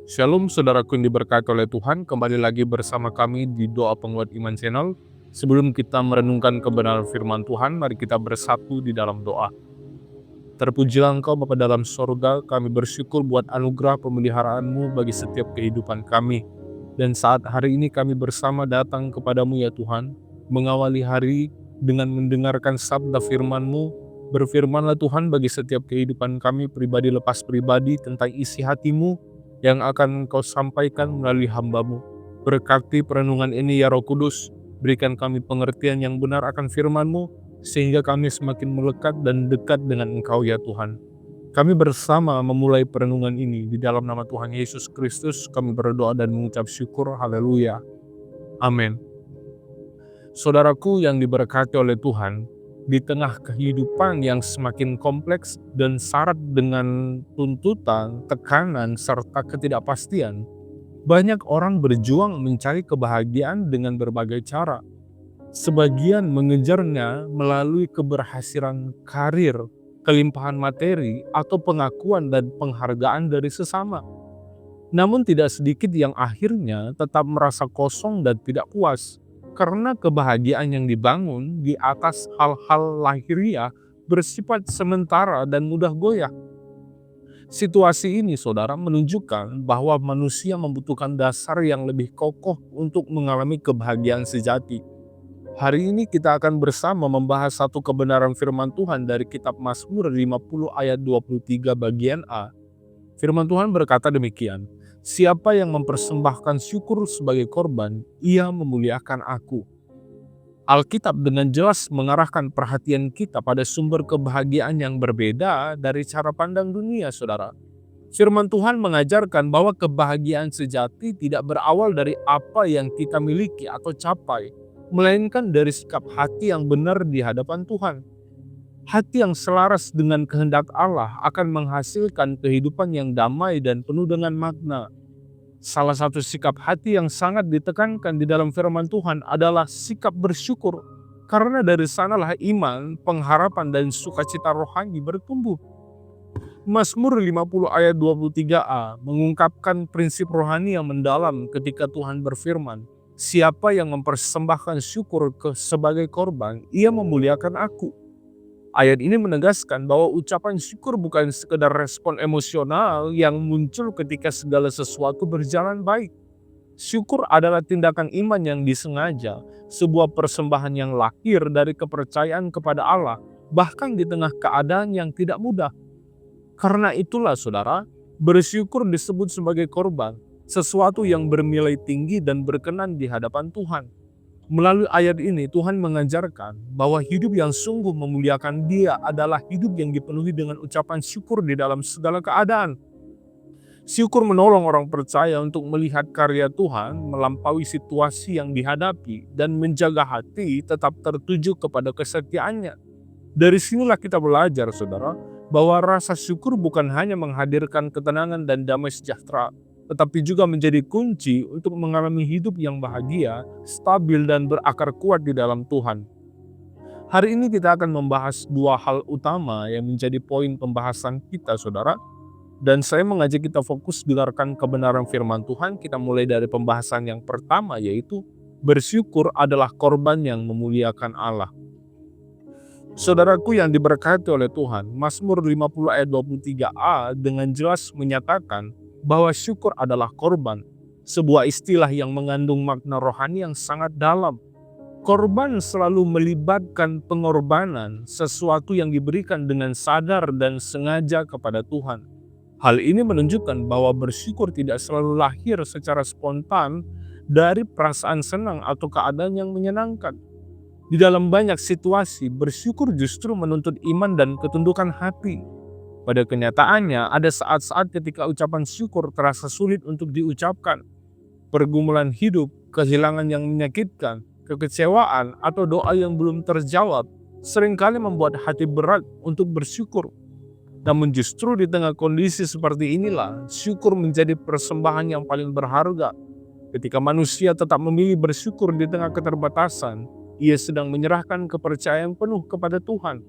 Shalom saudaraku yang diberkati oleh Tuhan, kembali lagi bersama kami di Doa Penguat Iman Channel. Sebelum kita merenungkan kebenaran firman Tuhan, mari kita bersatu di dalam doa. Terpujilah Engkau Bapa dalam sorga, kami bersyukur buat anugerah pemeliharaan-Mu bagi setiap kehidupan kami. Dan saat hari ini kami bersama datang kepadamu ya Tuhan, mengawali hari dengan mendengarkan sabda firman-Mu. Berfirmanlah Tuhan bagi setiap kehidupan kami pribadi lepas pribadi tentang isi hati-Mu yang akan Engkau sampaikan melalui hamba-Mu. Berkati perenungan ini ya Roh Kudus, berikan kami pengertian yang benar akan firman-Mu, sehingga kami semakin melekat dan dekat dengan Engkau ya Tuhan. Kami bersama memulai perenungan ini di dalam nama Tuhan Yesus Kristus, kami berdoa dan mengucap syukur, haleluya, amin. Saudaraku yang diberkati oleh Tuhan, di tengah kehidupan yang semakin kompleks dan syarat dengan tuntutan, tekanan, serta ketidakpastian, banyak orang berjuang mencari kebahagiaan dengan berbagai cara. Sebagian mengejarnya melalui keberhasilan karir, kelimpahan materi, atau pengakuan dan penghargaan dari sesama. Namun tidak sedikit yang akhirnya tetap merasa kosong dan tidak puas, karena kebahagiaan yang dibangun di atas hal-hal lahiriah bersifat sementara dan mudah goyah. Situasi ini, saudara, menunjukkan bahwa manusia membutuhkan dasar yang lebih kokoh untuk mengalami kebahagiaan sejati. Hari ini kita akan bersama membahas satu kebenaran firman Tuhan dari kitab Mazmur 50 ayat 23 bagian A. Firman Tuhan berkata demikian, "Siapa yang mempersembahkan syukur sebagai korban, ia memuliakan aku." Alkitab dengan jelas mengarahkan perhatian kita pada sumber kebahagiaan yang berbeda dari cara pandang dunia, saudara. Firman Tuhan mengajarkan bahwa kebahagiaan sejati tidak berawal dari apa yang kita miliki atau capai, melainkan dari sikap hati yang benar di hadapan Tuhan. Hati yang selaras dengan kehendak Allah akan menghasilkan kehidupan yang damai dan penuh dengan makna. Salah satu sikap hati yang sangat ditekankan di dalam firman Tuhan adalah sikap bersyukur, karena dari sanalah iman, pengharapan, dan sukacita rohani bertumbuh. Mazmur 50 ayat 23a mengungkapkan prinsip rohani yang mendalam ketika Tuhan berfirman, "Siapa yang mempersembahkan syukur sebagai korban, ia memuliakan aku." Ayat ini menegaskan bahwa ucapan syukur bukan sekedar respon emosional yang muncul ketika segala sesuatu berjalan baik. Syukur adalah tindakan iman yang disengaja, sebuah persembahan yang lahir dari kepercayaan kepada Allah, bahkan di tengah keadaan yang tidak mudah. Karena itulah saudara, bersyukur disebut sebagai korban, sesuatu yang bernilai tinggi dan berkenan di hadapan Tuhan. Melalui ayat ini Tuhan mengajarkan bahwa hidup yang sungguh memuliakan Dia adalah hidup yang dipenuhi dengan ucapan syukur di dalam segala keadaan. Syukur menolong orang percaya untuk melihat karya Tuhan melampaui situasi yang dihadapi dan menjaga hati tetap tertuju kepada kesetiaannya. Dari sinilah kita belajar, saudara, bahwa rasa syukur bukan hanya menghadirkan ketenangan dan damai sejahtera, tetapi juga menjadi kunci untuk mengalami hidup yang bahagia, stabil, dan berakar kuat di dalam Tuhan. Hari ini kita akan membahas dua hal utama yang menjadi poin pembahasan kita, saudara. Dan saya mengajak kita fokus dengarkan kebenaran firman Tuhan. Kita mulai dari pembahasan yang pertama, yaitu bersyukur adalah korban yang memuliakan Allah. Saudaraku yang diberkati oleh Tuhan, Mazmur 50 ayat 23a dengan jelas menyatakan bahwa syukur adalah korban, sebuah istilah yang mengandung makna rohani yang sangat dalam. Korban selalu melibatkan pengorbanan, sesuatu yang diberikan dengan sadar dan sengaja kepada Tuhan. Hal ini menunjukkan bahwa bersyukur tidak selalu lahir secara spontan dari perasaan senang atau keadaan yang menyenangkan. Di dalam banyak situasi, bersyukur justru menuntut iman dan ketundukan hati. Pada kenyataannya, ada saat-saat ketika ucapan syukur terasa sulit untuk diucapkan. Pergumulan hidup, kehilangan yang menyakitkan, kekecewaan, atau doa yang belum terjawab seringkali membuat hati berat untuk bersyukur. Namun justru di tengah kondisi seperti inilah, syukur menjadi persembahan yang paling berharga. Ketika manusia tetap memilih bersyukur di tengah keterbatasan, ia sedang menyerahkan kepercayaan penuh kepada Tuhan.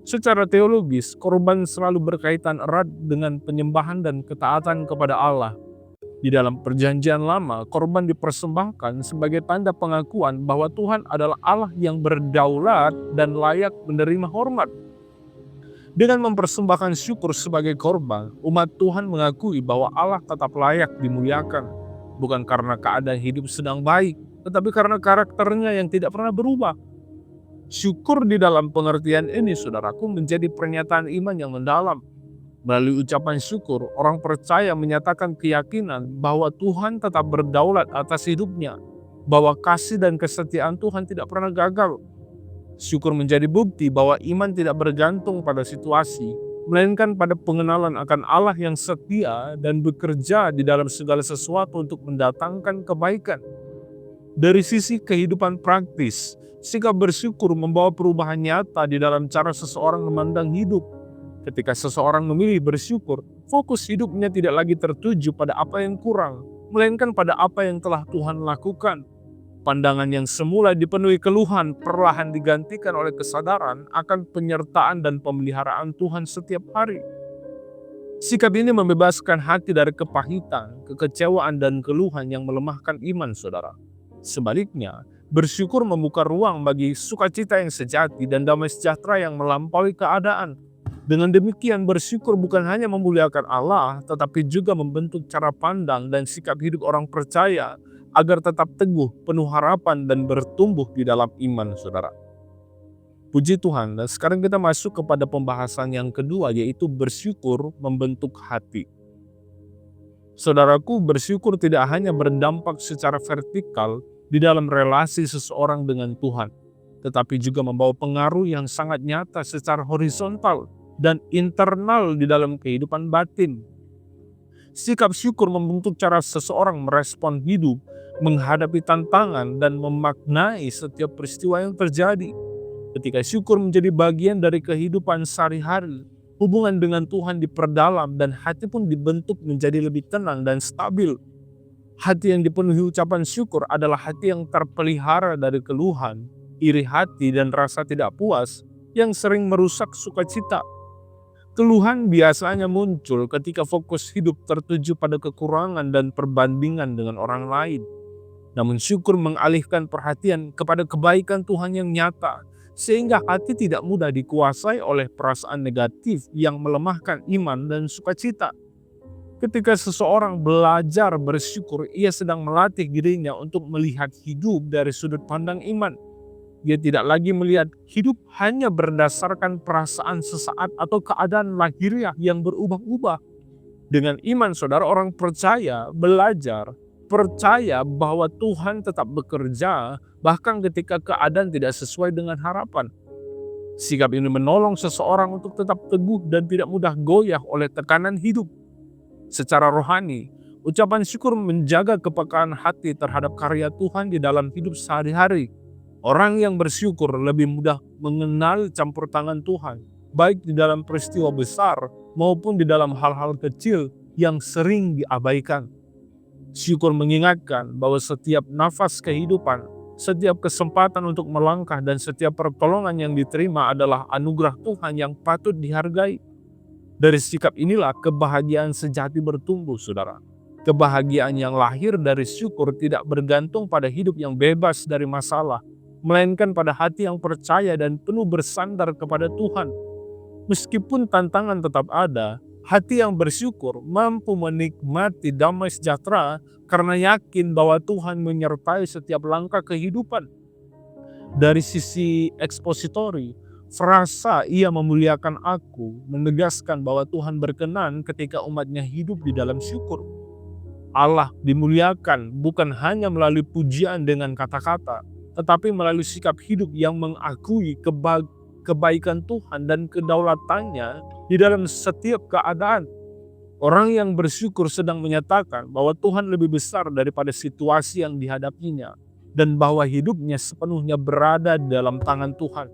Secara teologis, korban selalu berkaitan erat dengan penyembahan dan ketaatan kepada Allah. Di dalam perjanjian lama, korban dipersembahkan sebagai tanda pengakuan bahwa Tuhan adalah Allah yang berdaulat dan layak menerima hormat. Dengan mempersembahkan syukur sebagai korban, umat Tuhan mengakui bahwa Allah tetap layak dimuliakan, bukan karena keadaan hidup sedang baik, tetapi karena karakternya yang tidak pernah berubah. Syukur di dalam pengertian ini, saudaraku, menjadi pernyataan iman yang mendalam. Melalui ucapan syukur, orang percaya menyatakan keyakinan bahwa Tuhan tetap berdaulat atas hidupnya, bahwa kasih dan kesetiaan Tuhan tidak pernah gagal. Syukur menjadi bukti bahwa iman tidak bergantung pada situasi, melainkan pada pengenalan akan Allah yang setia dan bekerja di dalam segala sesuatu untuk mendatangkan kebaikan. Dari sisi kehidupan praktis, sikap bersyukur membawa perubahan nyata di dalam cara seseorang memandang hidup. Ketika seseorang memilih bersyukur, fokus hidupnya tidak lagi tertuju pada apa yang kurang, melainkan pada apa yang telah Tuhan lakukan. Pandangan yang semula dipenuhi keluhan perlahan digantikan oleh kesadaran akan penyertaan dan pemeliharaan Tuhan setiap hari. Sikap ini membebaskan hati dari kepahitan, kekecewaan, dan keluhan yang melemahkan iman saudara. Sebaliknya, bersyukur membuka ruang bagi sukacita yang sejati dan damai sejahtera yang melampaui keadaan. Dengan demikian, bersyukur bukan hanya memuliakan Allah, tetapi juga membentuk cara pandang dan sikap hidup orang percaya agar tetap teguh, penuh harapan, dan bertumbuh di dalam iman, saudara. Puji Tuhan, dan sekarang kita masuk kepada pembahasan yang kedua, yaitu bersyukur membentuk hati. Saudaraku, bersyukur tidak hanya berdampak secara vertikal di dalam relasi seseorang dengan Tuhan, tetapi juga membawa pengaruh yang sangat nyata secara horizontal dan internal di dalam kehidupan batin. Sikap syukur membentuk cara seseorang merespon hidup, menghadapi tantangan, dan memaknai setiap peristiwa yang terjadi. Ketika syukur menjadi bagian dari kehidupan sehari-hari, hubungan dengan Tuhan diperdalam dan hati pun dibentuk menjadi lebih tenang dan stabil. Hati yang dipenuhi ucapan syukur adalah hati yang terpelihara dari keluhan, iri hati, dan rasa tidak puas yang sering merusak sukacita. Keluhan biasanya muncul ketika fokus hidup tertuju pada kekurangan dan perbandingan dengan orang lain. Namun syukur mengalihkan perhatian kepada kebaikan Tuhan yang nyata, sehingga hati tidak mudah dikuasai oleh perasaan negatif yang melemahkan iman dan sukacita. Ketika seseorang belajar bersyukur, ia sedang melatih dirinya untuk melihat hidup dari sudut pandang iman. Dia tidak lagi melihat hidup hanya berdasarkan perasaan sesaat atau keadaan lahiriah yang berubah-ubah. Dengan iman, saudara, orang percaya percaya bahwa Tuhan tetap bekerja bahkan ketika keadaan tidak sesuai dengan harapan. Sikap ini menolong seseorang untuk tetap teguh dan tidak mudah goyah oleh tekanan hidup. Secara rohani, ucapan syukur menjaga kepekaan hati terhadap karya Tuhan di dalam hidup sehari-hari. Orang yang bersyukur lebih mudah mengenal campur tangan Tuhan, baik di dalam peristiwa besar maupun di dalam hal-hal kecil yang sering diabaikan. Syukur mengingatkan bahwa setiap nafas kehidupan, setiap kesempatan untuk melangkah, dan setiap pertolongan yang diterima adalah anugerah Tuhan yang patut dihargai. Dari sikap inilah kebahagiaan sejati bertumbuh, saudara. Kebahagiaan yang lahir dari syukur tidak bergantung pada hidup yang bebas dari masalah, melainkan pada hati yang percaya dan penuh bersandar kepada Tuhan. Meskipun tantangan tetap ada, hati yang bersyukur mampu menikmati damai sejahtera karena yakin bahwa Tuhan menyertai setiap langkah kehidupan. Dari sisi ekspositori, frasa "ia memuliakan aku" menegaskan bahwa Tuhan berkenan ketika umatnya hidup di dalam syukur. Allah dimuliakan bukan hanya melalui pujian dengan kata-kata, tetapi melalui sikap hidup yang mengakui kebaikan Tuhan dan kedaulatannya di dalam setiap keadaan. Orang yang bersyukur sedang menyatakan bahwa Tuhan lebih besar daripada situasi yang dihadapinya dan bahwa hidupnya sepenuhnya berada dalam tangan Tuhan.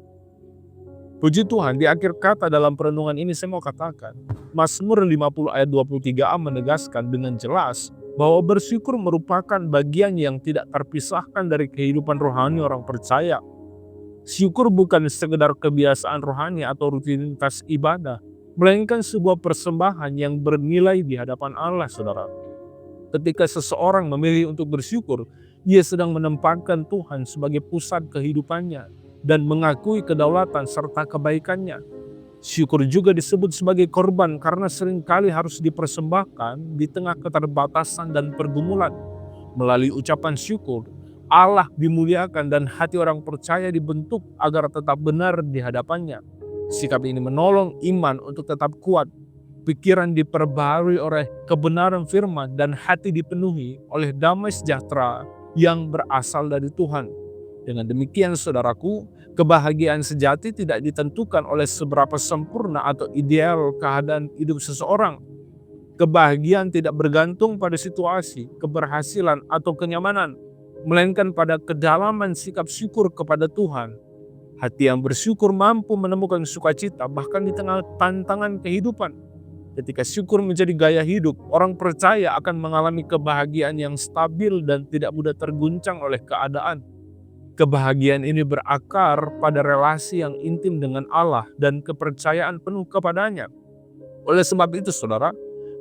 Puji Tuhan, di akhir kata dalam perenungan ini saya mau katakan, Mazmur 50 ayat 23a menegaskan dengan jelas bahwa bersyukur merupakan bagian yang tidak terpisahkan dari kehidupan rohani orang percaya. Syukur bukan sekedar kebiasaan rohani atau rutinitas ibadah, melainkan sebuah persembahan yang bernilai di hadapan Allah, saudara. Ketika seseorang memilih untuk bersyukur, ia sedang menempatkan Tuhan sebagai pusat kehidupannya dan mengakui kedaulatan serta kebaikannya. Syukur juga disebut sebagai korban karena seringkali harus dipersembahkan di tengah keterbatasan dan pergumulan. Melalui ucapan syukur, Allah dimuliakan dan hati orang percaya dibentuk agar tetap benar di hadapannya. Sikap ini menolong iman untuk tetap kuat, pikiran diperbaharui oleh kebenaran firman, dan hati dipenuhi oleh damai sejahtera yang berasal dari Tuhan. Dengan demikian saudaraku, kebahagiaan sejati tidak ditentukan oleh seberapa sempurna atau ideal keadaan hidup seseorang. Kebahagiaan tidak bergantung pada situasi, keberhasilan, atau kenyamanan, melainkan pada kedalaman sikap syukur kepada Tuhan. Hati yang bersyukur mampu menemukan sukacita bahkan di tengah tantangan kehidupan. Ketika syukur menjadi gaya hidup, orang percaya akan mengalami kebahagiaan yang stabil dan tidak mudah terguncang oleh keadaan. Kebahagiaan ini berakar pada relasi yang intim dengan Allah dan kepercayaan penuh kepadanya. Oleh sebab itu saudara,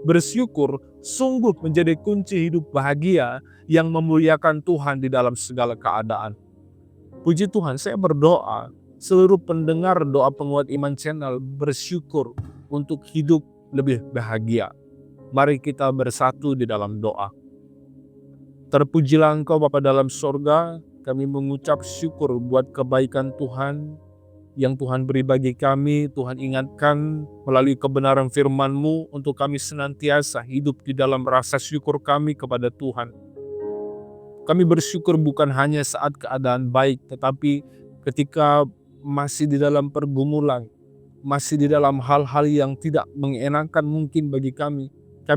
bersyukur sungguh menjadi kunci hidup bahagia yang memuliakan Tuhan di dalam segala keadaan. Puji Tuhan, saya berdoa seluruh pendengar doa penguat iman channel bersyukur untuk hidup lebih bahagia. Mari kita bersatu di dalam doa. Terpujilah Engkau Bapa dalam sorga, kami mengucap syukur buat kebaikan Tuhan yang Tuhan beri bagi kami. Tuhan ingatkan melalui kebenaran firman-Mu untuk kami senantiasa hidup di dalam rasa syukur kami kepada Tuhan. Kami bersyukur bukan hanya saat keadaan baik, tetapi ketika masih di dalam pergumulan, masih di dalam hal-hal yang tidak mengenakan mungkin bagi kami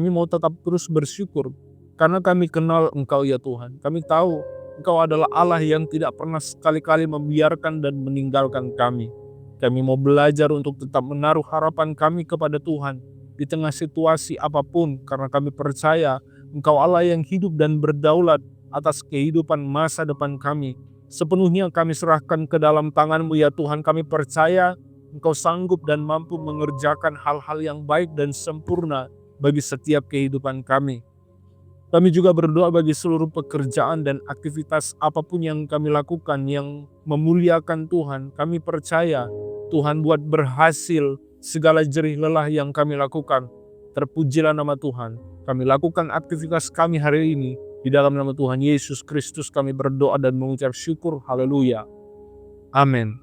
mau tetap terus bersyukur. Karena kami kenal Engkau ya Tuhan. Kami tahu Engkau adalah Allah yang tidak pernah sekali-kali membiarkan dan meninggalkan kami. Kami mau belajar untuk tetap menaruh harapan kami kepada Tuhan di tengah situasi apapun, karena kami percaya Engkau Allah yang hidup dan berdaulat atas kehidupan masa depan kami. Sepenuhnya kami serahkan ke dalam tangan-Mu ya Tuhan. Kami percaya Engkau sanggup dan mampu mengerjakan hal-hal yang baik dan sempurna bagi setiap kehidupan kami. Kami juga berdoa bagi seluruh pekerjaan dan aktivitas apapun yang kami lakukan yang memuliakan Tuhan. Kami percaya Tuhan buat berhasil segala jerih lelah yang kami lakukan. Terpujilah nama Tuhan. Kami lakukan aktivitas kami hari ini. Di dalam nama Tuhan Yesus Kristus kami berdoa dan mengucap syukur. Haleluya. Amin.